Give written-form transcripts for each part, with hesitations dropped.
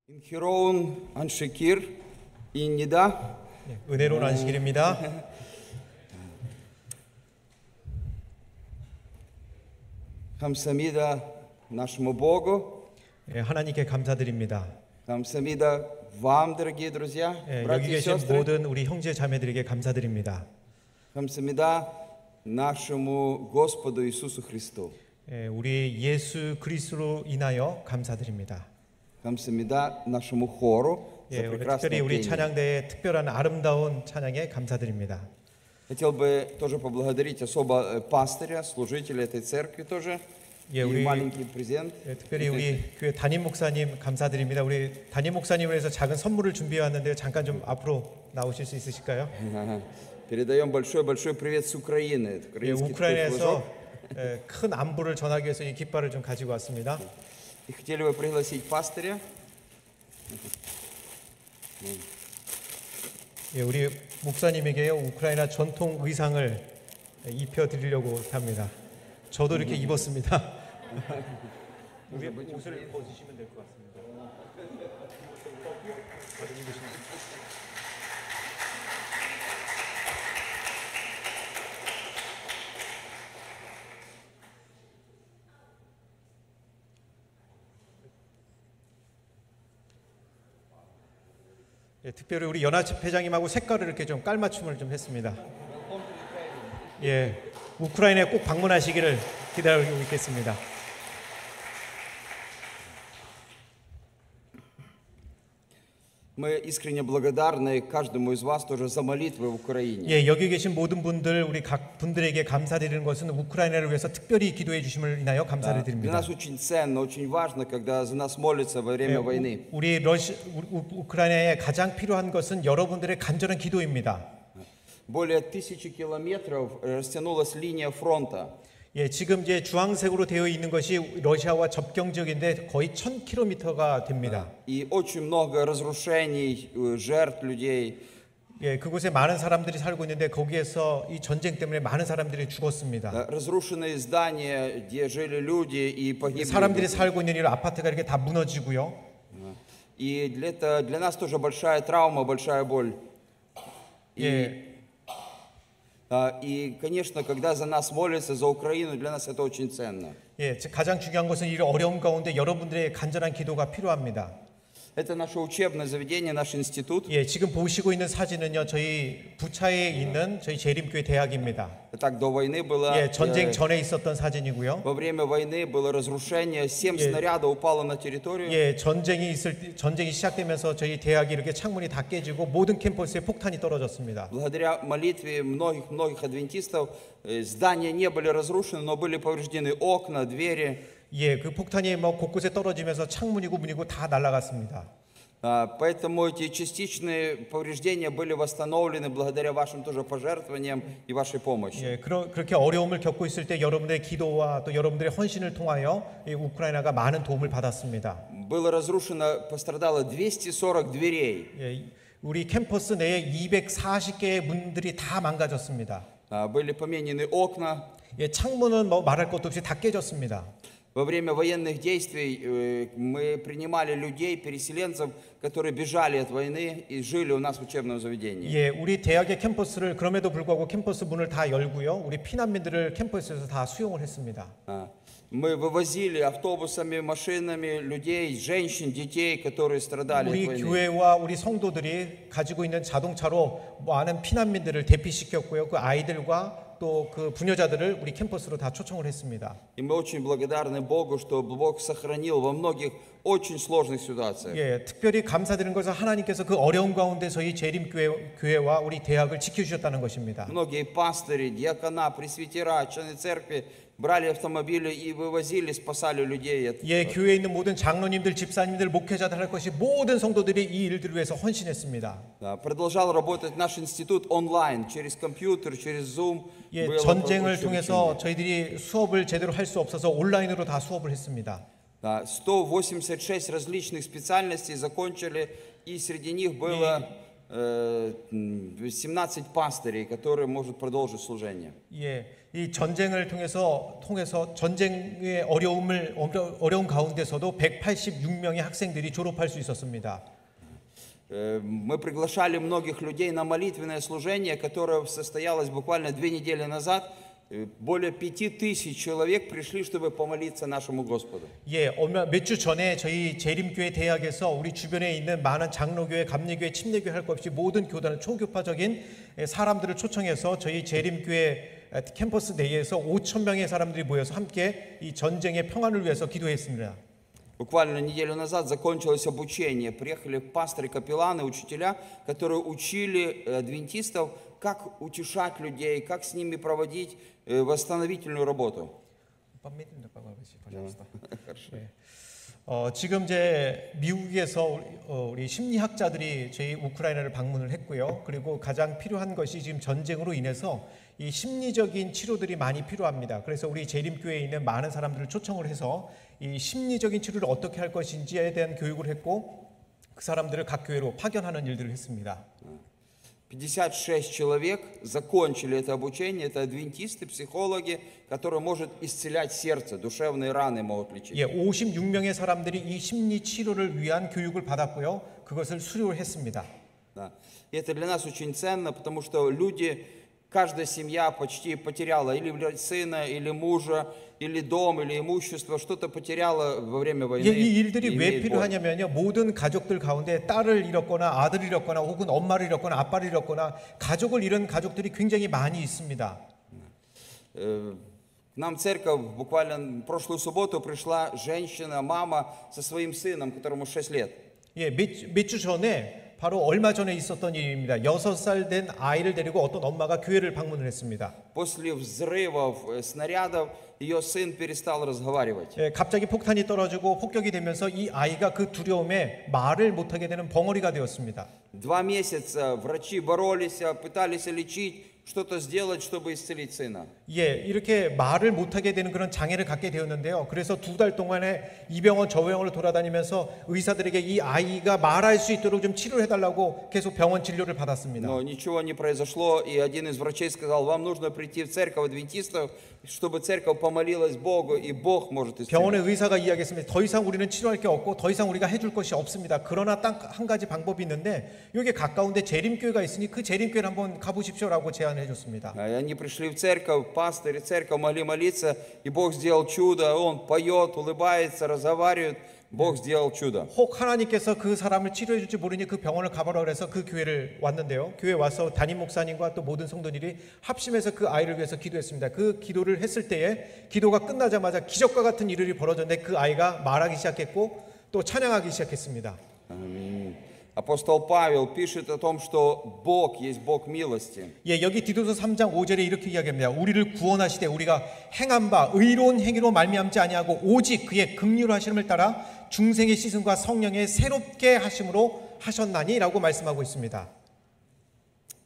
인히로운 안식일입니다. 은혜로운 안식일입니다. 감사합니다 нашему Богу. 하나님께 감사드립니다. 감사합니다 вам, дорогие друзья, 여기 братья и 계신 сестры. 모든 우리 형제 자매들에게 감사드립니다. 감사합니다 нашему Господу Иисусу Христу. 우리 예수 그리스도로 인하여 감사드립니다. 감사합니다 нашему хору за 오늘 прекрасное 특별히 우리 пение. 찬양대의 특별한 아름다운 찬양에 감사드립니다. Хотел бы тоже поблагодарить особо пастыря, служителя этой церкви тоже. И 우리 маленький презент. 특별히 우리 교회 담임 목사님 감사드립니다. 우리 담임 목사님을 위해서 작은 선물을 준비해 왔는데요. 잠깐 좀 앞으로 나오실 수 있으실까요? Передаем большой привет с Украины. Украинский такой флажок. 우크라이나에서 큰 안부를 전하기 위해서 이 깃발을 좀 가지고 왔습니다. И хотели бы пригласить пастыря. 우리 목사님에게 우크라이나 전통 의상을 입혀 드리려고 합니다. 저도 이렇게 입었습니다. 우리 옷을 벗으시면 될 것 같습니다. 특별히 우리 연합회장님하고 색깔을 이렇게 좀 깔맞춤을 좀 했습니다. 우크라이나에 꼭 방문하시기를 기다리고 있겠습니다. Мы искренне благодарны каждому из вас тоже за молитвы в Украине. 여기 계신 모든 분들, 우리 각 분들에게 감사드리는 것은 우크라이나를 위해서 특별히 기도해 주심을 인하여 감사를 Для 드립니다. нас очень ценно, очень важно, когда за нас молятся во время войны. 우리 우크라이나에 가장 필요한 것은 여러분들의 간절한 기도입니다. Более 1000 километров растянулась линия фронта. 지금 이제 주황색으로 되어 있는 것이 러시아와 접경 지역인데 거의 1000km가 됩니다. И очень много разрушений, жертв людей. 그곳에 많은 사람들이 살고 있는데 거기에서 이 전쟁 때문에 많은 사람들이 죽었습니다. Разрушенные здания, где жили люди и погибли. 사람들이 살고 있는 이런 아파트가 이렇게 다 무너지고요. И для нас тоже большая травма, большая боль. И, конечно, когда за нас молятся, за Украину, для нас это очень ценно. 가장 중요한 것은 이 어려움 가운데 여러분들의 간절한 기도가 필요합니다. Это наше учебное заведение, наш институт. 지금 보시고 있는 사진은요, 저희 부차에 있는 저희 재림교회 대학입니다. Так до войны было. 전쟁 전에 있었던 사진이고요. Во время войны было разрушение, 7 снарядов упало на территорию. 전쟁이 시작되면서 저희 대학이 이렇게 창문이 다 깨지고 모든 캠퍼스에 폭탄이 떨어졌습니다. Благодаря молитве многих адвентистов здания не были разрушены, но были повреждены окна, двери. 그 폭탄이 곳곳에 떨어지면서 창문이고 문이고 다 날아갔습니다. Поэтому эти частичные повреждения были восстановлены благодаря вашим тоже пожертвованиям и вашей помощи. 그렇게 어려움을 겪고 있을 때 여러분들의 기도와 또 여러분들의 헌신을 통하여 우크라이나가 많은 도움을 받았습니다. Было разрушено, пострадало 240 дверей. 우리 캠퍼스 내에 240개의 문들이 다 망가졌습니다. Были поменены окна. 창문은 말할 것도 없이 다 깨졌습니다. Во время военных действий мы принимали людей, переселенцев, которые бежали от войны и жили у нас в учебном заведении. 우리 대학의 캠퍼스를 그럼에도 불구하고 캠퍼스 문을 다 열고요. 우리 피난민들을 캠퍼스에서 다 수용을 했습니다. Мы вывозили автобусами, машинами людей, женщин, детей, которые страдали от 우리 войны. 교회와 우리 성도들이 가지고 있는 자동차로 많은 피난민들을 대피시켰고요. 그 아이들과 또 그 부녀자들을 우리 캠퍼스로 다 초청을 했습니다. И мы очень благодарны Богу, что Бог сохранил во многих очень сложных ситуациях. 특별히 감사드리는 것은 하나님께서 그 어려운 가운데 저희 재림교회와 우리 대학을 지켜주셨다는 것입니다. Многие пастыри, диакона, пресвитера, члены церкви брали автомобили и вывозили, спасали людей. 교회에 있는 모든 장로님들, 집사님들, 목회자들 할 것이 모든 성도들이 이 일들을 위해서 헌신했습니다. Продолжал работать наш институт онлайн, через компьютер, через Zoom. 전쟁을 통해서 저희들이 수업을 제대로 할 수 없어서 온라인으로 다 수업을 했습니다. 186 различных специальностей закончили, и среди них было 17 пастырей, которые могут продолжить служение. 예, 이 전쟁을 통해서 전쟁의 어려운 가운데서도 186명의 학생들이 졸업할 수 있었습니다. Мы приглашали многих людей на молитвенное служение, которое состоялось буквально 2 недели назад. Более 5000 человек пришли, чтобы помолиться нашему Господу. 예, 몇 주 전에 저희 재림교회 대학에서 우리 주변에 있는 많은 장로교회, 감리교회, 침례교회 할 것 없이 모든 교단을 초교파적인 사람들을 초청해서 저희 재림교회 캠퍼스 내에서 5,000명의 사람들이 모여서 함께 이 전쟁의 평안을 위해서 기도했습니다. Буквально неделю назад закончилось обучение. Приехали пасторы, капелланы, учителя, которые учили адвентистов, как утешать людей, как с ними проводить восстановительную работу. 지금 이제 미국에서 우리 심리학자들이 저희 우크라이나를 방문을 했고요. 그리고 가장 필요한 것이 지금 전쟁으로 인해서 이 심리적인 치료들이 많이 필요합니다. 그래서 우리 재림교회에 있는 많은 사람들을 초청을 해서 이 심리적인 치료를 어떻게 할 것인지에 대한 교육을 했고 그 사람들을 각 교회로 파견하는 일들을 했습니다. 56 человек закончили это обучение, это адвентисты, психологи, которые могут исцелять сердце, душевные раны могут лечить. 예, 56명의 사람들이 이 심리 치료를 위한 교육을 받았고요. 그것을 수료를 했습니다. Да. И это для нас очень ценно, потому что люди, каждая семья почти потеряла или сына, или мужа, или дом, или имущество, что-то потеряла во время войны. 예, 이 일들이 왜 필요하냐면요. 모든 가족들 가운데 딸을 잃었거나 아들을 잃었거나 혹은 엄마를 잃었거나 아빠를 잃었거나 가족을 잃은 가족들이 굉장히 많이 있습니다. К нам в церковь буквально прошлую субботу пришла женщина, мама со своим сыном, которому 6 лет. 예, 몇 주 전에 바로 얼마 전에 있었던 일입니다. 6살 된 아이를 데리고 어떤 엄마가 교회를 방문을 했습니다. После взрывов снарядов ее сын перестал разговаривать. 예, 갑자기 폭탄이 떨어지고 폭격이 되면서 이 아이가 그 두려움에 말을 못하게 되는 벙어리가 되었습니다. 2 месяца врачи боролись, пытались лечить, что-то сделать, чтобы исцелить сына. 예, 이렇게 말을 못하게 되는 그런 장애를 갖게 되었는데요. 그래서 2달 동안에 이 병원 저 병원을 돌아다니면서 의사들에게 이 아이가 말할 수 있도록 좀 치료해달라고 계속 병원 진료를 받았습니다. Но ничего не произошло, и один из врачей сказал: вам нужно прийти в церковь адвентистов, чтобы церковь помолилась Богу, и Бог может исцелить. 병원의 의사가 이야기했습니다. 더 이상 우리는 치료할 게 없고 더 이상 우리가 해줄 것이 없습니다. 그러나 딱 한 가지 방법이 있는데 여기 가까운데 재림교회가 있으니 그 재림교회를 한번 가보십시오라고 제안을 해줬습니다. И они пришли в церковь, пастырь и церковь могли молиться, и Бог сделал чудо. Он поет, улыбается, разговаривает. Бог сделал чудо. 혹 하나님께서 그 사람을 치료해 줄지 모르니 그 병원을 가보라 그래서 그 교회를 왔는데요. 교회 와서 담임 목사님과 또 모든 성도들이 합심해서 그 아이를 위해서 기도했습니다. 그 기도를 했을 때에 기도가 끝나자마자 기적과 같은 일이 벌어졌는데 그 아이가 말하기 시작했고 또 찬양하기 시작했습니다. Апостол Павел пишет о том, что Бог есть Бог милости. 예, 여기 디도서 3장 5절에 이렇게 이야기합니다. 우리를 구원하시되 우리가 행한 바 의로운 행위로 말미암지 아니하고 오직 그의 긍휼하심을 따라 중생의 시선과 성령의 새롭게 하심으로 하셨나니라고 말씀하고 있습니다.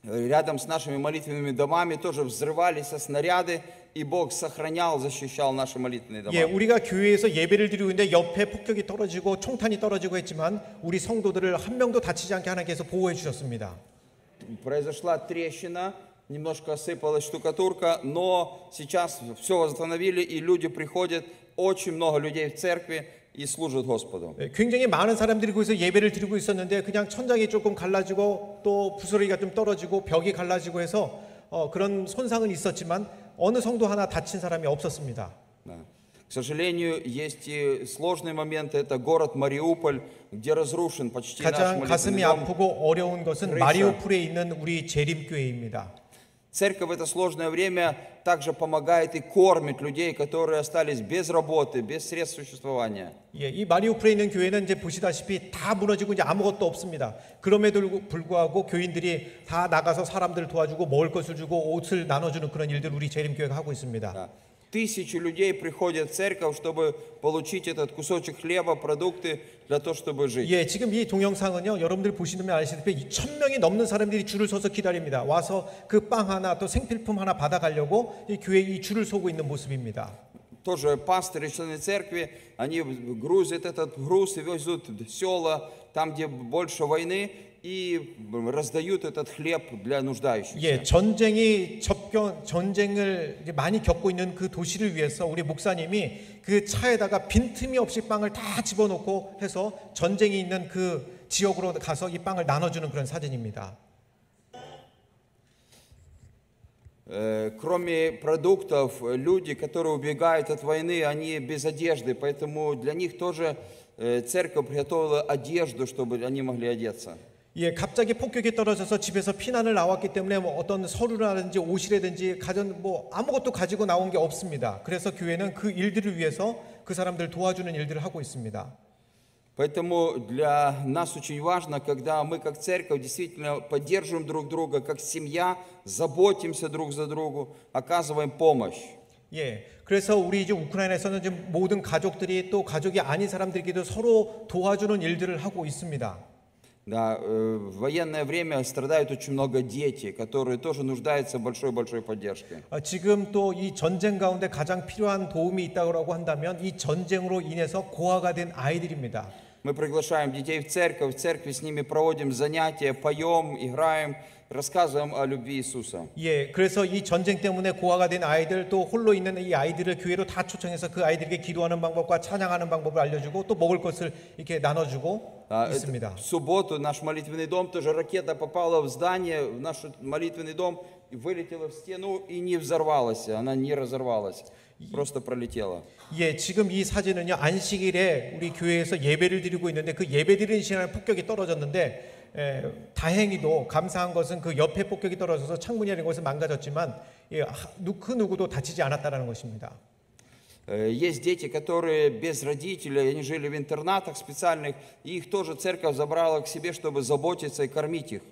Рядом с нашими молитвенными домами тоже взрывались снаряды, и Бог сохранял, защищал наши молитвенные дома. 예, 우리가 교회에서 예배를 드리고 있는데 옆에 폭격이 떨어지고 총탄이 떨어지고 했지만 우리 성도들을 한 명도 다치지 않게 하나님께서 보호해 주셨습니다. Произошла трещина, немножко осыпалась штукатурка, но сейчас все восстановили, и люди приходят, очень много людей в церкви, и служат Господу. 굉장히 많은 사람들이 거기서 예배를 드리고 있었는데 그냥 천장이 조금 갈라지고 또 부스러기가 좀 떨어지고 벽이 갈라지고 해서 그런 손상은 있었지만 어느 성도 하나 다친 사람이 없었습니다. К сожалению, есть и сложный момент. Это город Мариуполь, где разрушен почти наш 가장 молитвенный 가슴이 дом. 아프고 어려운 것은 마리우폴에 있는 우리 재림교회입니다. Церковь в это сложное время также помогает и кормит людей, которые остались без работы, без средств существования. 예, 이 마리우폴에 있는 교회는 이제 보시다시피 다 무너지고 이제 아무것도 없습니다. 그럼에도 불구하고 교인들이 다 나가서 사람들을 도와주고 먹을 것을 주고 옷을 나눠주는 그런 일들 우리 재림교회가 하고 있습니다. Тысячи людей приходят в церковь, чтобы получить этот кусочек хлеба, продукты для того, чтобы жить. 예, 지금 이 동영상은요, 여러분들 보시면 아시다시피 1,000명이 넘는 사람들이 줄을 서서 기다립니다. 와서 그 빵 하나 또 생필품 하나 받아가려고 이 교회 이 줄을 서고 있는 모습입니다. тоже пастыри, члены церкви, они грузят этот груз и везут в села, там, где больше войны, и раздают этот хлеб для нуждающихся. 예, 전쟁을 이제 많이 겪고 있는 그 도시를 위해서 우리 목사님이 그 차에다가 빈틈이 없이 빵을 다 집어넣고 해서 전쟁이 있는 그 지역으로 가서 이 빵을 나눠주는 그런 사진입니다. Кроме продуктов, люди, которые убегают от войны, они без одежды, поэтому для них тоже церковь приготовила одежду, чтобы они могли одеться. 예, 갑자기 폭격이 떨어져서 집에서 피난을 나왔기 때문에 뭐 어떤 서류라든지 옷이라든지 가전 뭐 아무것도 가지고 나온 게 없습니다. 그래서 교회는 그 일들을 위해서 그 사람들 도와주는 일들을 하고 있습니다. Поэтому для нас очень важно, когда мы как церковь действительно поддерживаем друг друга, как семья, заботимся друг за другом, оказываем помощь. 예, к래서 우리 이제 우크라이나에서는 지금 모든 가족들이 또 가족이 아닌 사람들끼리도 서로 도와주는 일들을 하고 있습니다. Да, в военное время страдают очень много детей, которые тоже нуждаются в большой-большой поддержке. 지금 또 이 전쟁 가운데 가장 필요한 도움이 있다고 한다면 이 전쟁으로 인해서 고아가 된 아이들입니다. Мы приглашаем детей в церкви с ними проводим занятия, поем, играем, рассказываем о любви Иисуса. 예, 그래서 이 전쟁 때문에 고아가 된 아이들 또 홀로 있는 이 아이들을 교회로 다 초청해서 그 아이들에게 기도하는 방법과 찬양하는 방법을 알려주고 또 먹을 것을 이렇게 나눠주고 있습니다. В субботу наш молитвенный дом тоже ракета попала в здание, в наш молитвенный дом и вылетела в стену и не взорвалась, она не разорвалась, просто пролетела. 예, 지금 이 사진은요 안식일에 우리 교회에서 예배를 드리고 있는데 그 예배 드리는 시간에 폭격이 떨어졌는데. 다행히도 감사한 것은 그 옆에 폭격이 떨어져서 창문이라는 것은 망가졌지만 그 누구도 다치지 않았다는 것입니다. Есть дети, которые без родителей, они жили в интернатах специальных, и их тоже церковь забрала к себе, чтобы заботиться и кормить их.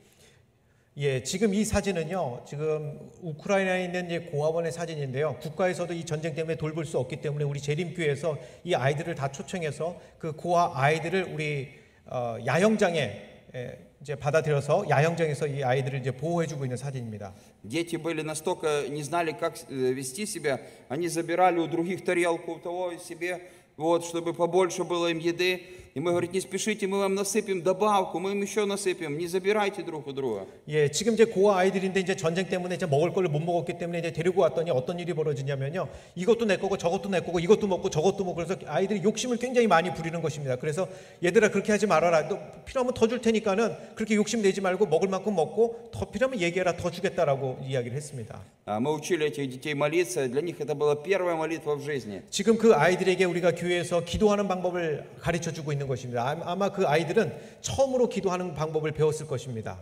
예, 지금 이 사진은요, 지금 우크라이나에 있는 이제 고아원의 사진인데요. 국가에서도 이 전쟁 때문에 돌볼 수 없기 때문에 우리 재림교회에서 이 아이들을 다 초청해서 그 고아 아이들을 우리 야영장에 이제 받아들여서 야영장에서 이 아이들을 이제 보호해주고 있는 사진입니다. Дети были настолько не знали, как вести себя, они забирали у других тарелку, у того себе, вот, чтобы побольше было им еды. И мы говорим, не спешите, мы вам насыпем добавку, мы им еще насыпем, не забирайте друг у друга. 예, 지금 이제 고아 아이들인데 이제 전쟁 때문에 이제 먹을 걸 못 먹었기 때문에 이제 데리고 왔더니 어떤 일이 벌어지냐면요, 이것도 내 거고 저것도 내 거고 이것도 먹고 저것도 먹고 그래서 아이들이 욕심을 굉장히 많이 부리는 것입니다. 그래서 얘들아 그렇게 하지 말아라. 너 필요하면 더 줄 테니까는 그렇게 욕심 내지 말고 먹을 만큼 먹고 더 필요하면 얘기해라. 더 주겠다라고 이야기를 했습니다. Мы учили этих детей молиться, для них это была первая молитва в жизни. 지금 그 아이들에게 우리가 교회에서 기도하는 방법을 가르쳐 주고 있는 것입니다. 아마 그 아이들은 처음으로 기도하는 방법을 배웠을 것입니다.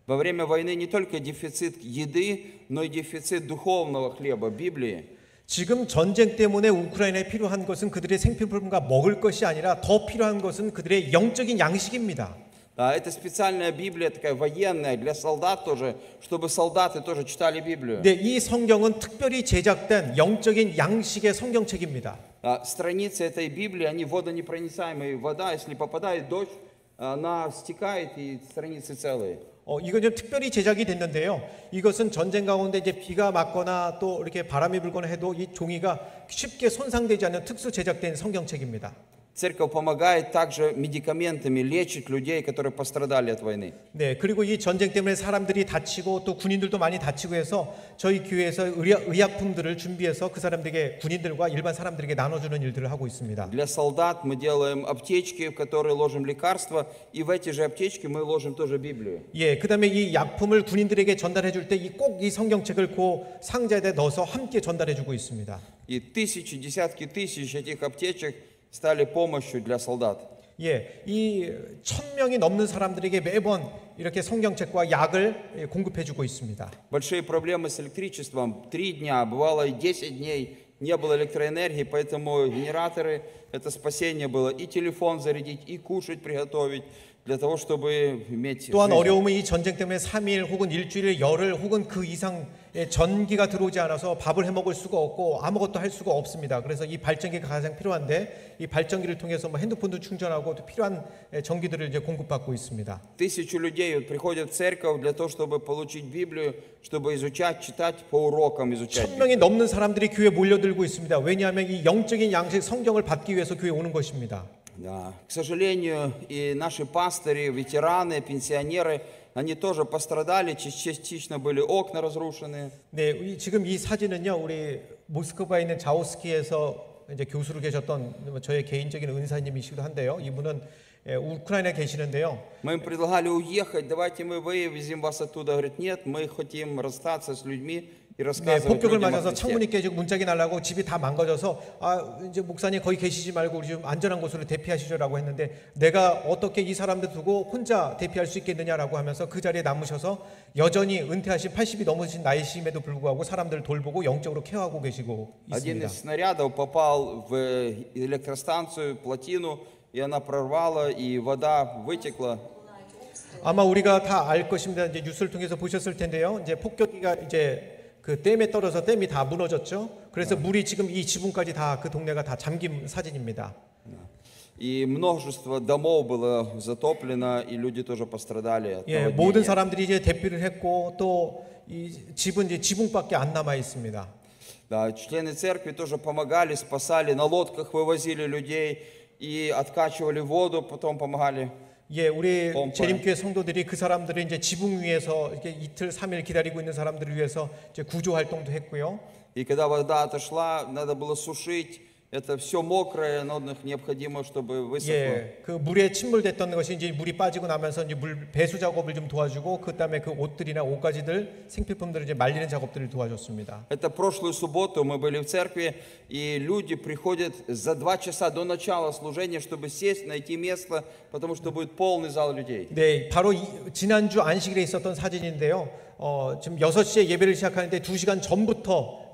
Во время войны не только дефицит еды, но и дефицит духовного хлеба, Библии. 지금 전쟁 때문에 우크라이나에 필요한 것은 그들의 생필품과 먹을 것이 아니라 더 필요한 것은 그들의 영적인 양식입니다. Это специальная Библия, такая военная, для солдат тоже, чтобы солдаты тоже читали Библию. 네, 이 성경은 특별히 제작된 영적인 양식의 성경책입니다. Страницы этой Библии, они водонепроницаемые. Вода, если попадает дождь, она стекает, и страницы целые. 이건 좀 특별히 제작이 됐는데요. 이것은 전쟁 가운데 이제 비가 맞거나 또 이렇게 바람이 불거나 해도 이 종이가 쉽게 손상되지 않는 특수 제작된 성경책입니다. Церковь помогает также медикаментами лечить людей, которые пострадали от войны. 네, 그리고 이 전쟁 때문에 사람들이 다치고 또 군인들도 많이 다치고 해서 저희 교회에서 의약품들을 준비해서 그 사람들에게 군인들과 일반 사람들에게 나눠주는 일들을 하고 있습니다. Для солдат мы делаем аптечки, в которые ложим лекарства, и в эти же аптечки мы ложим тоже Библию. 예, 그다음에 이 약품을 군인들에게 전달해 줄 때 꼭 이 성경책을 그 상자에 넣어서 함께 전달해 주고 있습니다. И тысячи, десятки тысяч этих аптечек стали помощью для солдат. 예, 이 1000명이 넘는 사람들에게 매번 이렇게 성경책과 약을 공급해주고 있습니다. Большие проблемы с электричеством. 3 дня, бывало и 10 дней не было электроэнергии, поэтому генераторы, это спасение было. И телефон зарядить, и кушать приготовить, для того, чтобы иметь 또한 жизнь. 어려움은 이 전쟁 때문에 3일 혹은 일주일, 열흘 혹은 그 이상의 전기가 들어오지 않아서 밥을 해 먹을 수가 없고 아무것도 할 수가 없습니다. 그래서 이 발전기가 가장 필요한데 이 발전기를 통해서 뭐 핸드폰도 충전하고 또 필요한 전기들을 이제 공급받고 있습니다. 1000 людей вот приходят в церковь для того, чтобы получить Библию, чтобы изучать, читать по урокам, изучать. 1000명이 넘는 사람들이 교회에 몰려들고 있습니다. 왜냐하면 이 영적인 양식 성경을 받기 위해서 교회에 오는 것입니다. Да. К сожалению, и наши пастыри, ветераны, пенсионеры, они тоже пострадали, частично были окна разрушены. 네, 지금 이 사진은요, 우리 모스크바에 있는 자오스키에서 이제 교수로 계셨던 저의 개인적인 은사님이시기도 한데요. 이분은 우크라이나에 계시는데요. Мы им предлагали уехать, давайте мы вывезем вас оттуда. Говорят, нет, мы хотим расстаться с людьми и 네, рассказывать 폭격을 людям о 맞아서 Христе. 창문이 깨지고 문짝이 날라고 집이 다 망가져서 이제 목사님 거기 계시지 말고 우리 좀 안전한 곳으로 대피하시죠라고 했는데 내가 어떻게 이 사람들 두고 혼자 대피할 수 있겠느냐라고 하면서 그 자리에 남으셔서 여전히 은퇴하신 80이 넘으신 나이심에도 불구하고 사람들을 돌보고 영적으로 케어하고 계시고 Один 있습니다. из снарядов попал в электростанцию, плотину, и она прорвала, и вода вытекла. 아마 우리가 다 알 것입니다. 이제 뉴스를 통해서 보셨을 텐데요. 이제 폭격기가 이제 그 댐에 떨어져 댐이 다 무너졌죠. 그래서 물이 지금 이 지붕까지 다 그 동네가 다 잠긴 사진입니다. И множество домов было затоплено, и люди тоже пострадали от 예, 모든 наводнения. 사람들이 이제 대피를 했고 또 이 집은 이제 지붕밖에 안 남아 있습니다. Да, члены церкви тоже помогали, спасали, на лодках вывозили людей и откачивали воду, потом помогали. 예, 우리 pompa. 재림교회 성도들이 그 사람들을 이제 지붕 위에서 이렇게 이틀, 3일 기다리고 있는 사람들을 위해서 이제 구조 활동도 했고요. И когда вода отошла, надо было сушить. Это все мокрое, но необходимо, чтобы высохло. 예, 그 물에 침몰됐던 것이 이제 물이 빠지고 나면서 이제 물 배수 작업을 좀 도와주고 그다음에 그 옷들이나 옷가지들 생필품들을 이제 말리는 작업들을 도와줬습니다. Это прошлую субботу мы были в церкви, и люди приходят за 2 часа до начала служения, чтобы сесть, найти место, потому что будет полный зал людей. 네, 바로 지난주 안식일에 있었던 사진인데요. 지금 6시에 예배를 시작하는데 2시간 전부터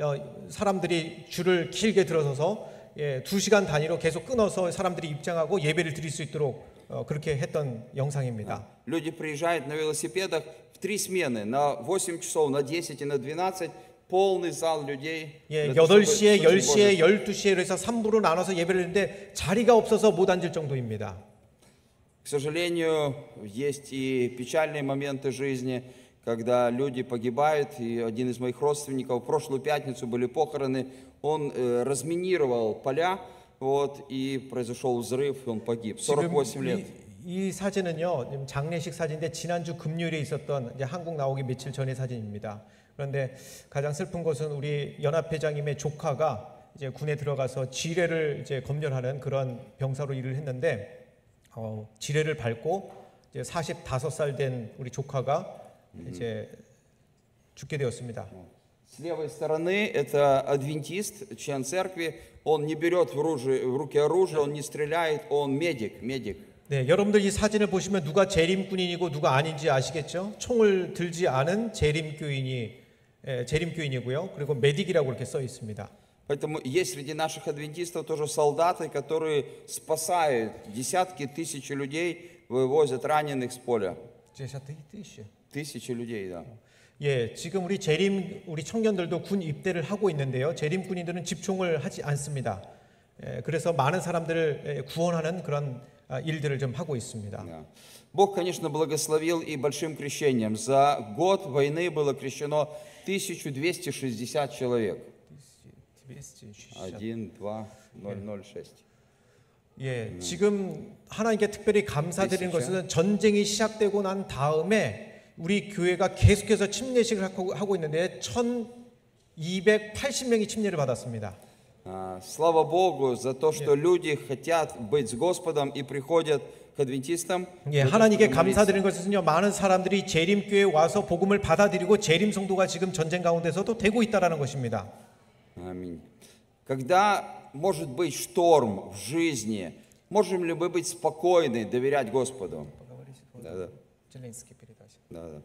사람들이 줄을 길게 들어서서 2시간 단위로 계속 끊어서 사람들이 입장하고 예배를 드릴 수 있도록 그렇게 했던 영상입니다. Люди приезжают на велосипедах в 3 смены, на 8 часов, на 10 и на 12, полный зал людей. 예, для того, 8시에, чтобы 10시에, служить 12시에 그래서 3부로 나눠서 예배를 했는데 자리가 없어서 못 앉을 정도입니다. К сожалению, есть и печальные моменты жизни, когда люди погибают. И один из моих родственников в прошлую пятницу были похороны. Он разминировал поля, вот, и произошел взрыв, и он погиб. 48 лет. 이 사진은요, 지금 장례식 사진인데 지난주 금요일에 있었던 이제 한국 나오기 며칠 전의 사진입니다. 그런데 가장 슬픈 것은 우리 연합회장님의 조카가 이제 군에 들어가서 지뢰를 이제 검열하는 그런 병사로 일을 했는데 지뢰를 밟고 이제 45살 된 우리 조카가 이제 죽게 되었습니다. С левой стороны это адвентист, член церкви. Он не берет в руки оружие, он не стреляет, он медик. 네, 여러분들 이 사진을 보시면 누가 재림군인이고 누가 아닌지 아시겠죠? 총을 들지 않은 재림교인이고요. 그리고 메딕이라고 이렇게 써 있습니다. Поэтому есть среди наших адвентистов тоже солдаты, которые спасают десятки тысяч людей, вывозят раненых с поля. Тысячи людей, да. 예, 지금 우리 청년들도 군 입대를 하고 있는데요. 재림군인들은 집총을 하지 않습니다. 그래서 많은 사람들을 구원하는 그런 일들을 좀 하고 있습니다. Да. Бог, конечно, благословил и большим крещением. За год войны было крещено 1260 человек. 1, 2, 0, 6. 예, 지금 하나님께 특별히 감사드리는 것은 전쟁이 시작되고 난 다음에 우리 교회가 계속해서 침례식을 하고 있는데 1280명이 침례를 받았습니다. Слава Богу за то, что люди хотят быть с Господом и приходят к адвентистам. 예, 하나님께 감사드리는 것은요, 많은 사람들이 재림교회에 와서 복음을 받아들이고 재림 성도가 지금 전쟁 가운데서도 되고 있다라는 것입니다. Аминь. Когда может быть шторм в жизни, можем ли мы быть спокойны, доверять Господу? Да. 젤렌스키 передача. Да, да.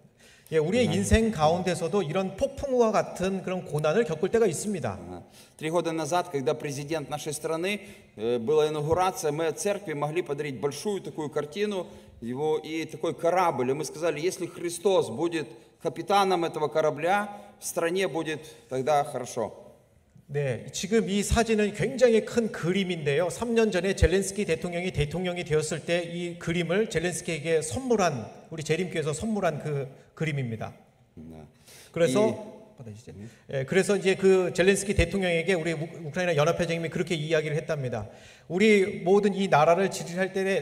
예, 우리의 인생 가운데서도 이런 폭풍우와 같은 그런 고난을 겪을 때가 있습니다. Ага. 3 года назад, когда президент нашей страны, была инаугурация, мы от церкви могли подарить большую такую картину его и такой корабль. И мы сказали, если Христос будет капитаном этого корабля, в стране будет тогда хорошо. 네, 지금 이 사진은 굉장히 큰 그림인데요. 3년 전에 젤렌스키 대통령이 되었을 때 이 그림을 젤렌스키에게 선물한 우리 재림교에서 선물한 그 그림입니다. Да. 그래서 이제 그 젤렌스키 대통령에게 우리 우크라이나 연합회장님이 그렇게 이야기를 했답니다. 우리 모든 이 나라를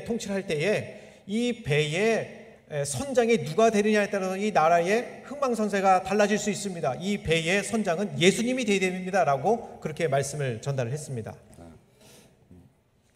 통치할 때에 이 배에 선장이 누가 되느냐에 따라서 이 나라의 흥망성쇠가 달라질 수 있습니다. 이 배의 선장은 예수님이 되어야 됩니다라고 그렇게 말씀을 전달을 했습니다.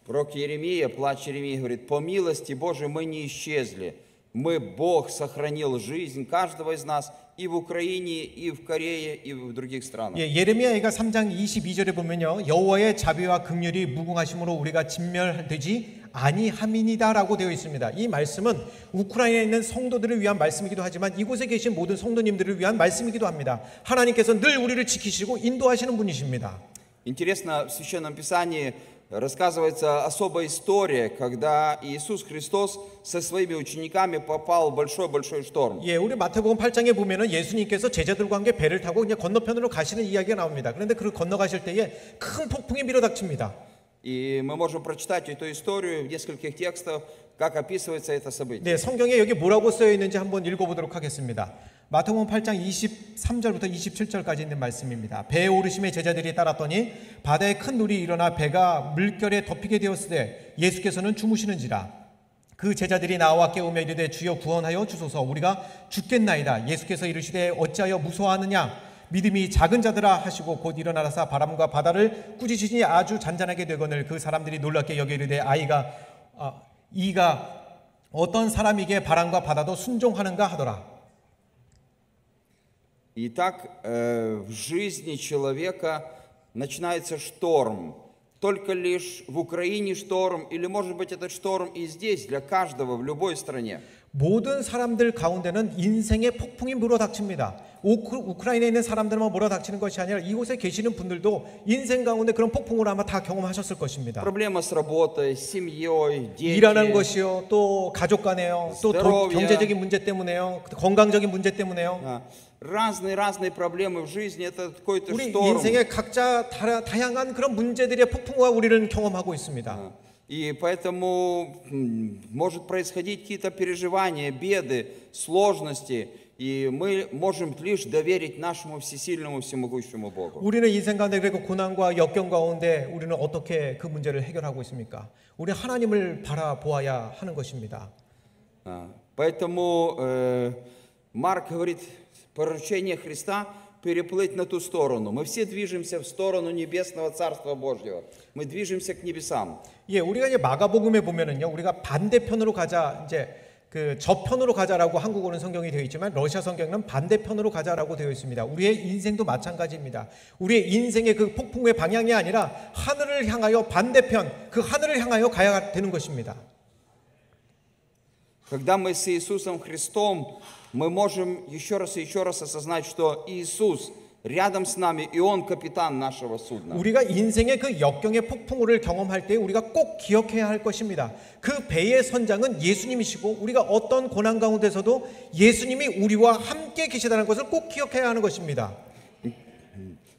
Пророк Иеремия, плач Иеремии, говорит, по милости Божией мы не исчезли. Мы, Бог, сохранил жизнь каждого из нас и в Украине, и в Корее, и в других странах. 예, 예레미야가 3장 22절에 보면요. 여호와의 자비와 긍휼이 무궁하심으로 우리가 진멸되지 아니함이니다라고 되어 있습니다. 이 말씀은 우크라이나에 있는 성도들을 위한 말씀이기도 하지만 이곳에 계신 모든 성도님들을 위한 말씀이기도 합니다. 하나님께서 늘 우리를 지키시고 인도하시는 분이십니다. Интересно, в Священном Писании рассказывается особая история, когда Иисус Христос со своими учениками попал в большой-большой шторм. 예, 우리 마태복음 8장에 보면은 예수님께서 제자들과 함께 배를 타고 그냥 건너편으로 가시는 이야기가 나옵니다. 그런데 그 건너가실 때에 큰 폭풍이 밀어닥칩니다. И мы можем прочитать эту историю в нескольких текстах, как описывается это событие. 네, 성경에 여기 뭐라고 쓰여 있는지 한번 읽어보도록 하겠습니다. 마태복음 8장 23절부터 27절까지 있는 말씀입니다. 배에 오르심에 제자들이 따랐더니 바다에 큰 물이 일어나 배가 물결에 덮이게 되었을 때 예수께서는 주무시는지라. 그 제자들이 나와 깨우며 이르되 주여 구원하여 주소서 우리가 죽겠나이다. 예수께서 이르시되 어찌하여 무서워하느냐. 믿음이 작은 자들아 하시고 곧 일어나라사 바람과 바다를 꾸짖으시니 아주 잔잔하게 되거늘 그 사람들이 놀랍게 여겨 이르되 이가 어떤 사람에게 바람과 바다도 순종하는가 하더라. Итак, в жизни человека начинается шторм. Только лишь в Украине шторм, или может быть этот шторм и здесь, для каждого, в любой стране. 모든 사람들 가운데는 인생의 폭풍이 물어닥칩니다. 우크라이나에 있는 사람들만 몰아닥치는 것이 아니라 이곳에 계시는 분들도 인생 가운데 그런 폭풍을 아마 다 경험하셨을 것입니다. Проблема с работой, с семьей, дети. 일하는 것이요, 또 가족 간에요, 또 경제적인 문제 때문에요, 건강적인 문제 때문에요. разные проблемы в жизни, это какой-то 우리 шторм. 인생에 각자 다양한 그런 문제들의 폭풍과 우리는 경험하고 있습니다. И поэтому может происходить какие-то переживания, беды, сложности, и мы можем лишь доверить нашему всесильному, всемогущему Богу. 우리는 인생 가운데 그 고난과 역경 가운데 우리는 어떻게 그 문제를 해결하고 있습니까? 우리 하나님을 바라보아야 하는 것입니다. Поэтому Марк говорит, поручение Христа переплыть на ту сторону. Мы все движемся в сторону небесного Царства Божьего. Мы движемся к небесам. 예, 우리가 이제 마가복음에 보면은요, 우리가 반대편으로 가자, 이제 그 저편으로 가자라고 한국어는 성경이 되어 있지만 러시아 성경은 반대편으로 가자라고 되어 있습니다. 우리의 인생도 마찬가지입니다. 우리의 인생의 그 폭풍의 방향이 아니라 하늘을 향하여 반대편, 그 하늘을 향하여 가야 되는 것입니다. Когда мы с Иисусом Христом, мы можем еще раз осознать, что Иисус рядом с нами, и Он капитан нашего судна. 우리가 인생의 그 역경의 폭풍우를 경험할 때 우리가 꼭 기억해야 할 것입니다. 그 배의 선장은 예수님이시고 우리가 어떤 고난 가운데서도 예수님이 우리와 함께 계시다는 것을 꼭 기억해야 하는 것입니다.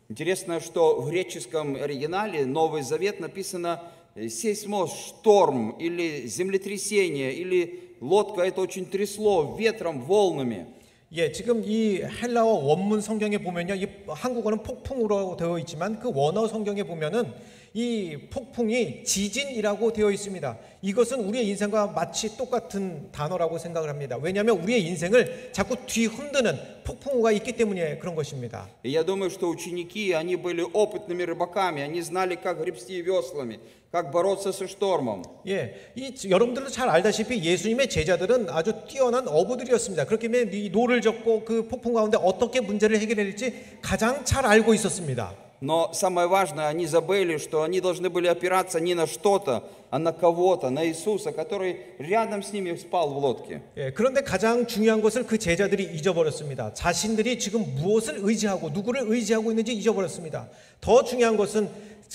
Интересно, что в греческом оригинале Новый Завет написано сейсмос, шторм, или землетрясение, или лодка, это очень трясло ветром, волнами. 예, 지금 이 헬라어 원문 성경에 보면요, 이 한국어는 폭풍으로 되어 있지만 그 원어 성경에 보면은 이 폭풍이 지진이라고 되어 있습니다. 이것은 우리의 인생과 마치 똑같은 단어라고 생각을 합니다. 왜냐하면 우리의 인생을 자꾸 뒤흔드는 폭풍우가 있기 때문에 그런 것입니다. Я думаю, что ученики, они были опытными рыбаками, они знали, как гребсти веслами, как бороться со штормом. 예, 여러분들도 잘 알다시피 예수님의 제자들은 아주 뛰어난 어부들이었습니다. 그렇기 때문에 이 노를 젓고 그 폭풍 가운데 어떻게 문제를 해결해야 할지 가장 잘 알고 있었습니다. Но самое важное, они забыли, что они должны были опираться не на что-то, а на кого-то, на Иисуса, который рядом с ними спал в лодке. 예, 그런데 가장 중요한 것을 그 제자들이 잊어버렸습니다. 자신들이 지금 무엇을 의지하고 누구를 의지하고 있는지 잊어버렸습니다. 더 중요한 것은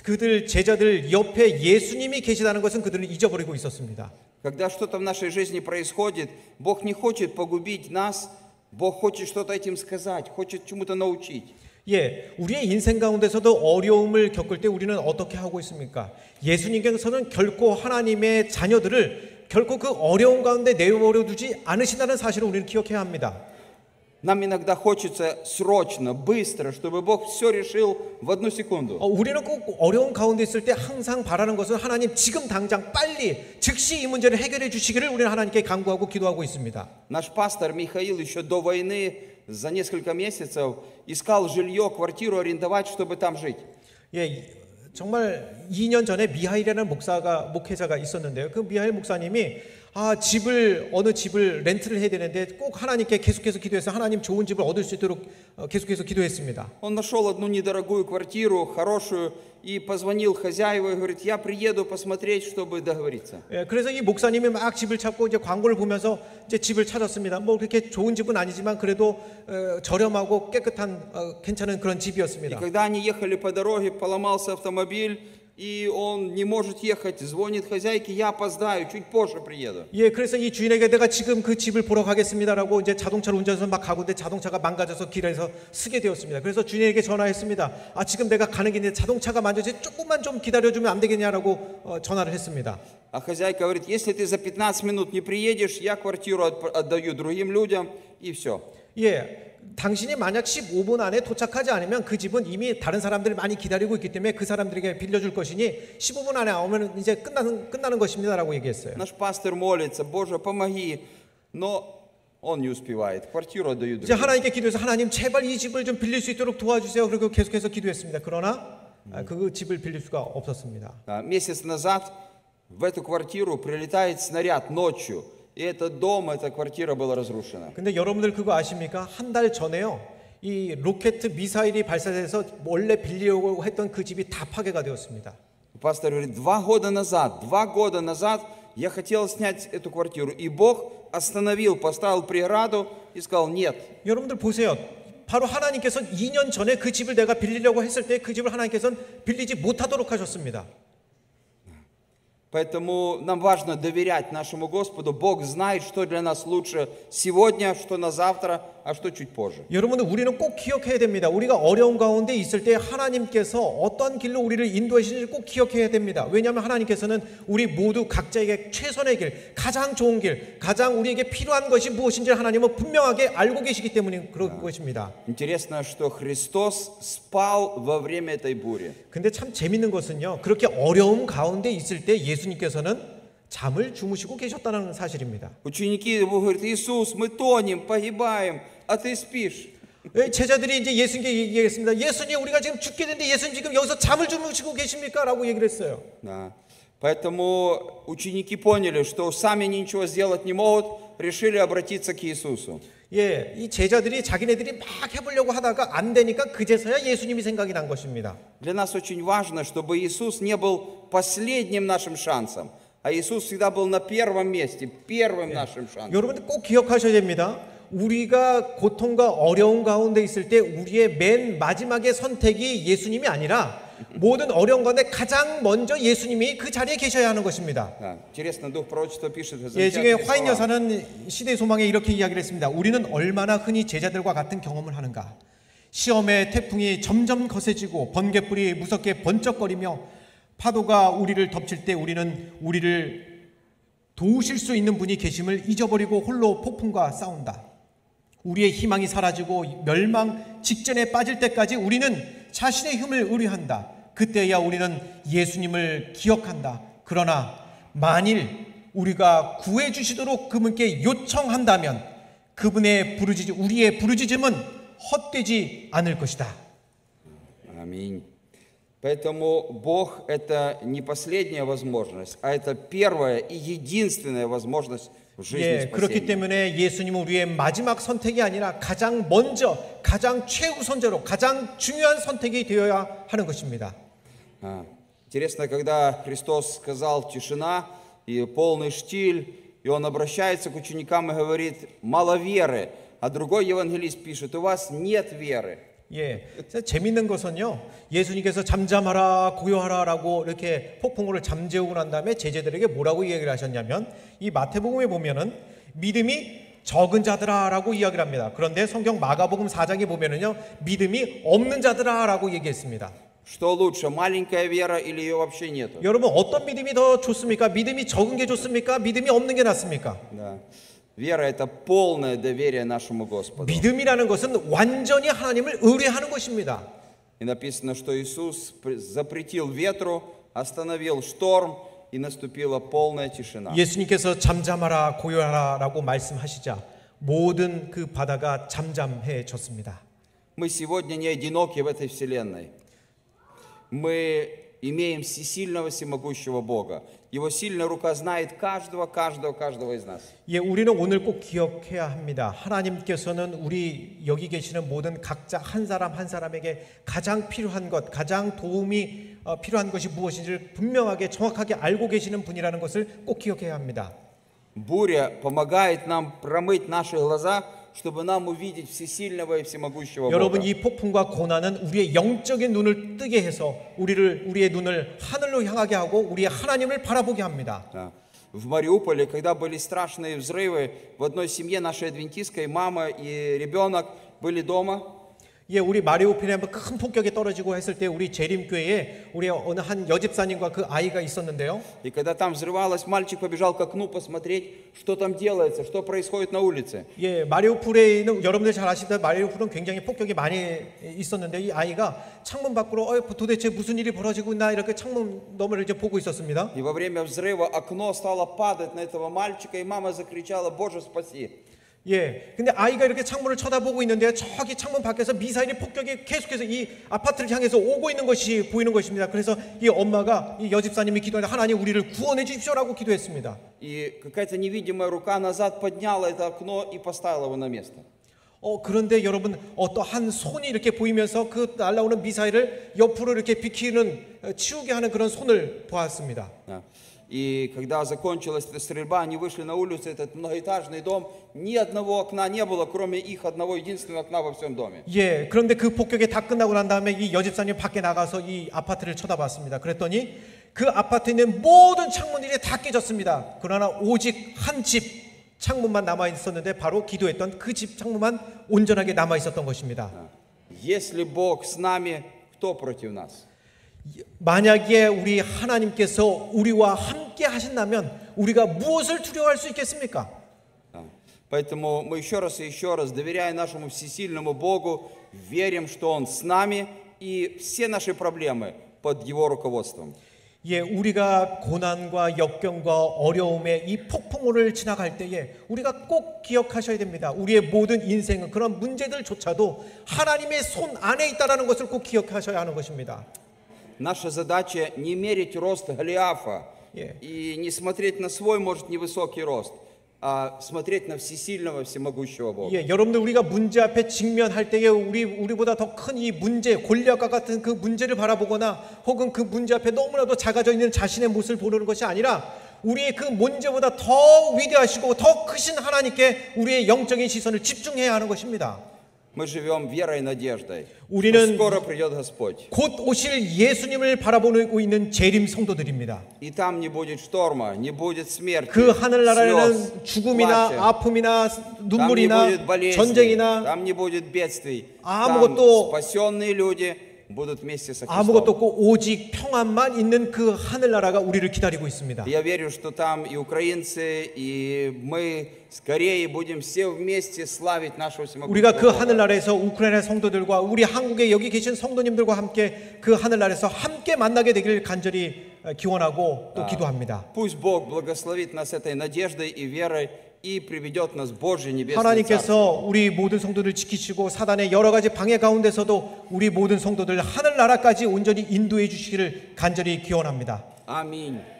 그들 제자들 옆에 예수님이 계시다는 것은 그들은 잊어버리고 있었습니다. Когда что-то в нашей жизни происходит, Бог не хочет погубить нас, Бог хочет что-то этим сказать, хочет чему-то научить. 예, 우리의 인생 가운데서도 어려움을 겪을 때 우리는 어떻게 하고 있습니까? 예수님께서는 결코 하나님의 자녀들을 결코 그 어려움 가운데 내버려 두지 않으신다는 사실을 우리는 기억해야 합니다. Нам иногда хочется срочно, быстро, чтобы Бог все решил в одну секунду. 우리는 꼭 어려운 가운데 있을 때 항상 바라는 것은 하나님 지금 당장 빨리 즉시 이 문제를 해결해 주시기를 우리는 하나님께 간구하고 기도하고 있습니다. Наш пастор Михаил еще до войны за несколько месяцев искал жилье, квартиру арендовать, чтобы там жить. 예, 정말 2년 전에 미하일이라는 목회자가 있었는데요. 그 미하일 목사님이 어느 집을 렌트를 해야 되는데 꼭 하나님께 계속해서 기도해서 하나님 좋은 집을 얻을 수 있도록 계속해서 기도했습니다. Он нашел одну недорогую квартиру, хорошую, и позвонил хозяеву и говорит, я приеду посмотреть, чтобы договориться. 예, 그래서 이 목사님이 막 집을 찾고 이제 광고를 보면서 이제 집을 찾았습니다. 뭐 그렇게 좋은 집은 아니지만 그래도 저렴하고 깨끗한 괜찮은 그런 И 집이었습니다. когда они ехали по дороге, поломался автомобиль, и он не может ехать, звонит хозяйке, я опоздаю, чуть позже приеду. 예, 그래서 이 주인에게 내가 지금 그 집을 보러 가겠습니다라고 이제 자동차를 운전해서 막 가고 있는데 자동차가 망가져서 길에서 쓰게 되었습니다. 그래서 주인에게 전화했습니다. 지금 내가 가는 길인데 자동차가 만져서 조금만 좀 기다려주면 안 되겠냐라고 전화를 했습니다. А хозяйка говорит, если ты за 15 минут не приедешь, я квартиру отдаю другим людям, и все. 예, 당신이 만약 15분 안에 도착하지 않으면 그 집은 이미 다른 사람들이 많이 기다리고 있기 때문에 그 사람들에게 빌려줄 것이니 15분 안에 오면 이제 끝나는 것입니다라고 얘기했어요. Наш пастор молится, Боже, помоги, но он не успевает, квартиру отдают 이제 другим. 하나님께 기도해서 하나님 제발 이 집을 좀 빌릴 수 있도록 도와주세요. 그리고 계속해서 기도했습니다. 그러나 그 집을 빌릴 수가 없었습니다. Месяц назад в эту квартиру прилетает снаряд ночью. И этот дом, эта квартира была разрушена. 근데 여러분들 그거 아십니까? 한 달 전에요. 이 로켓 미사일이 발사돼서 원래 빌리려고 했던 그 집이 다 파괴가 되었습니다. Пастор говорит, 2 года назад я хотел снять эту квартиру. И Бог остановил, поставил преграду и сказал, нет. 여러분들 보세요. 바로 하나님께서는 2년 전에 그 집을 내가 빌리려고 했을 때 그 집을 하나님께서는 빌리지 못하도록 하셨습니다. Поэтому нам важно доверять нашему Господу. Бог знает, что для нас лучше сегодня, что на завтра, а что чуть позже. 여러분들 우리는 꼭 기억해야 됩니다. 우리가 어려운 가운데 있을 때 하나님께서 어떤 길로 우리를 인도하시는지 꼭 기억해야 됩니다. 왜냐하면 하나님께서는 우리 모두 각자에게 최선의 길, 가장 좋은 길, 가장 우리에게 필요한 것이 무엇인지 하나님은 분명하게 알고 계시기 때문에 그런 것입니다. Интересно, что Христос спал во время этой бури. 근데 참 재밌는 것은요. 그렇게 어려움 가운데 있을 때 예수님께서는 잠을 주무시고 계셨다는 사실입니다. Ученики его говорят, Иисус, мы тонем, погибаем, а ты спишь. 제자들이 이제 예수님께 얘기했습니다. 예수님, 우리가 지금 죽게 되는데 예수님 지금 여기서 잠을 주무시고 계십니까? 라고 얘기를 했어요. Да. Поэтому ученики поняли, что сами ничего сделать не могут, решили обратиться к Иисусу. 예, 이 제자들이 자기네들이 막 해보려고 하다가 안 되니까 그제서야 예수님이 생각이 난 것입니다. Для нас очень важно, чтобы Иисус не был последним нашим шансом, а Иисус всегда был на первом месте, первым нашим шансом. 여러분들 꼭 기억하셔야 됩니다. 우리가 고통과 어려움 가운데 있을 때 우리의 맨 마지막의 선택이 예수님이 아니라 모든 어려운 가운데 가장 먼저 예수님이 그 자리에 계셔야 하는 것입니다. Да. Интересно, Дух Пророчества пишет 예, 중에 замечательные 화인 слова. 여사는 시대 소망에 이렇게 이야기를 했습니다. 우리는 얼마나 흔히 제자들과 같은 경험을 하는가. 시험의 태풍이 점점 거세지고 번갯불이 무섭게 번쩍거리며 파도가 우리를 덮칠 때 우리는 우리를 도우실 수 있는 분이 계심을 잊어버리고 홀로 폭풍과 싸운다. 우리의 희망이 사라지고 멸망 직전에 빠질 때까지 우리는 자신의 힘을 의뢰한다. 그때야 우리는 예수님을 기억한다. 그러나 만일 우리가 구해 주시도록 그분께 요청한다면 그분의 우리의 부르짖음은 헛되지 않을 것이다. Аминь. Поэтому Бог – это не последняя возможность, а это первая и единственная возможность в жизни 예, 그렇기 спасения. 때문에 예수님은 우리의 마지막 선택이 아니라 가장 먼저, 가장 최우선적으로, 가장 중요한 선택이 되어야 하는 것입니다. Интересно, когда Христос сказал «тишина» и полный штиль, и Он обращается к ученикам и говорит «мало веры», а другой евангелист пишет «у вас нет веры». 예, 재밌는 것은요, 예수님께서 잠잠하라, 고요하라라고 이렇게 폭풍우를 잠재우고 난 다음에 제자들에게 뭐라고 이야기를 하셨냐면, 이 마태복음에 보면은 믿음이 적은 자들아라고 이야기를 합니다. 그런데 성경 마가복음 4장에 보면은요, 믿음이 없는 자들아라고 얘기했습니다. Что лучше, маленькая вера или ее вообще нету? 여러분, 어떤 믿음이 더 좋습니까? 믿음이 적은 게 좋습니까? 믿음이 없는 게 낫습니까? Да. Вера – это полное доверие нашему Господу. 믿음이라는 것은 완전히 하나님을 의뢰하는 것입니다. И написано, что Иисус запретил ветру, остановил шторм, и наступила полная тишина. 예수님께서 잠잠하라, 고요하라라고 말씀하시자 모든 그 바다가 잠잠해졌습니다. Мы сегодня не одиноки в этой вселенной. Мы имеем всесильного, всемогущего Бога. Его сильная рука знает каждого из нас. 예, 우리는 오늘 꼭 기억해야 합니다. 하나님께서는 우리 여기 계시는 모든 각자 한 사람 한 사람에게 가장 필요한 것, 가장 도움이 필요한 것이 무엇인지를 분명하게 정확하게 알고 계시는 분이라는 것을 꼭 기억해야 합니다. Буря помогает нам промыть наши глаза, чтобы нам увидеть всесильного и всемогущего 여러분, Бога. 이 폭풍과 고난은 우리의 영적인 눈을 뜨게 해서 우리의 눈을 하늘로 향하게 하고 우리의 하나님을 바라보게 합니다. Да. В Мариуполе, когда были страшные взрывы, в одной семье нашей адвентистской мама и ребенок были дома. 예, 우리 마리우폴에 한번 큰 폭격이 떨어지고 했을 때 우리 재림교회에 우리 어느 한 여집사님과 그 아이가 있었는데요. И когда там взрывалось, мальчик побежал к окну посмотреть, что там делается, что происходит на улице. 예, 마리우폴에 있는 여러분들 잘 아시다시피 마리우폴은 굉장히 폭격이 많이 있었는데 이 아이가 창문 밖으로 도대체 무슨 일이 벌어지고 있나 이렇게 창문 너머를 이제 보고 있었습니다. И во время взрыва окно стало падать на этого мальчика, и мама закричала: «Боже, спаси!» 예, 근데 아이가 이렇게 창문을 쳐다보고 있는데 저기 창문 밖에서 미사일이 폭격이 계속해서 이 아파트를 향해서 오고 있는 것이 보이는 것입니다. 그래서 이 엄마가 이 여집사님이 기도하는데 하나님 우리를 구원해 주십시오라고 기도했습니다. И какая-то невидимая рука назад подняла это окно и поставила его на место. 그런데 여러분, 어떠한 손이 이렇게 보이면서 그 날아오는 미사일을 옆으로 이렇게 비키는 치우게 하는 그런 손을 보았습니다. И когда закончилась эта стрельба, они вышли на улицу, этот многоэтажный дом, ни одного окна не было, кроме их одного единственного окна во всем доме. 예, 그런데 그 폭격이 다 끝나고 난 다음에 이 여집사님 밖에 나가서 이 아파트를 쳐다봤습니다. 그랬더니 그 아파트에 있는 모든 창문들이 다 깨졌습니다. 그러나 오직 한 집 창문만 남아 있었는데 바로 기도했던 그 집 창문만 온전하게 남아 있었던 것입니다. Если Бог с нами, кто против нас? 만약에 우리 하나님께서 우리와 함께 하신다면 우리가 무엇을 두려워할 수 있겠습니까? Поэтому мы еще раз, доверяя нашему всесильному Богу, верим, что Он с нами, и все наши проблемы под Его руководством. 예, 우리가 고난과 역경과 어려움의 이 폭풍우를 지나갈 때에 우리가 꼭 기억하셔야 됩니다. 우리의 모든 인생은 그런 문제들조차도 하나님의 손 안에 있다라는 것을 꼭 기억하셔야 하는 것입니다. Наша задача не мерить рост Голиафа и не смотреть на свой, может, невысокий рост, а смотреть на всесильного, всемогущего Бога. 예, 여러분들 우리가 문제 앞에 직면할 때에 우리보다 더 큰 이 문제, 골리앗과 같은 그 문제를 바라보거나 혹은 그 문제 앞에 너무나도 작아져 있는 자신의 모습을 보는 것이 아니라 우리의 그 문제보다 더 위대하시고 더 크신 하나님께 우리의 영적인 시선을 집중해야 하는 것입니다. Мы живем верой и надеждой. 우리는 Скоро придет Господь. 곧 오실 예수님을 바라보고 있는 재림 성도들입니다. И там не будет шторма, не будет смерти, 그 하늘나라에는 слез, 죽음이나 плача. 아픔이나 Там не 눈물이나 будет болезней, 전쟁이나 там не будет бедствий. 아무것도- Там спасенные люди будут вместе со 아무것도 Христом. 없고 오직 평안만 있는 그 하늘나라가 우리를 기다리고 있습니다. Я верю, что там и украинцы, и мы скорее будем все вместе славить нашего 우리가 всемогущего 그 Бога. 하늘나라에서 우크라이나 성도들과 우리 한국에 여기 계신 성도님들과 함께 그 하늘나라에서 함께 만나게 되기를 간절히 기원하고 또 기도합니다. Пусть Бог благословит нас этой надеждой и верой, и приведет нас в Божье небесное царство. 하나님께서 우리 모든 성도들 지키시고 사단의 여러 가지 방해 가운데서도 우리 모든 성도들 하늘나라까지 온전히 인도해 주시기를 간절히 기원합니다. Аминь.